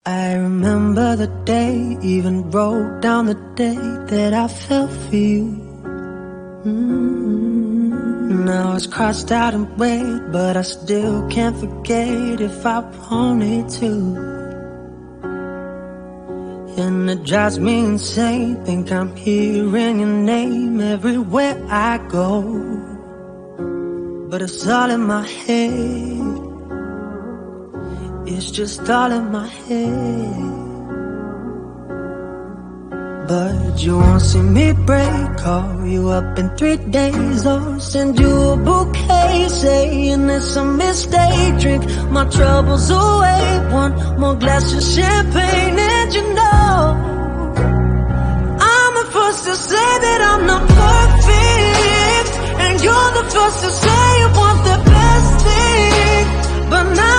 I remember the day, even wrote down the day that I fell for you. Now it's crossed out in red, but I still can't forget if I wanted to. And it drives me insane, think I'm hearing your name everywhere I go. But it's all in my head, it's just all in my head. But you won't see me break, call you up in 3 days, or send you a bouquet saying it's a mistake. Drink my troubles away, one more glass of champagne, and you know I'm the first to say that I'm not perfect, and you're the first to say you want the best thing. But now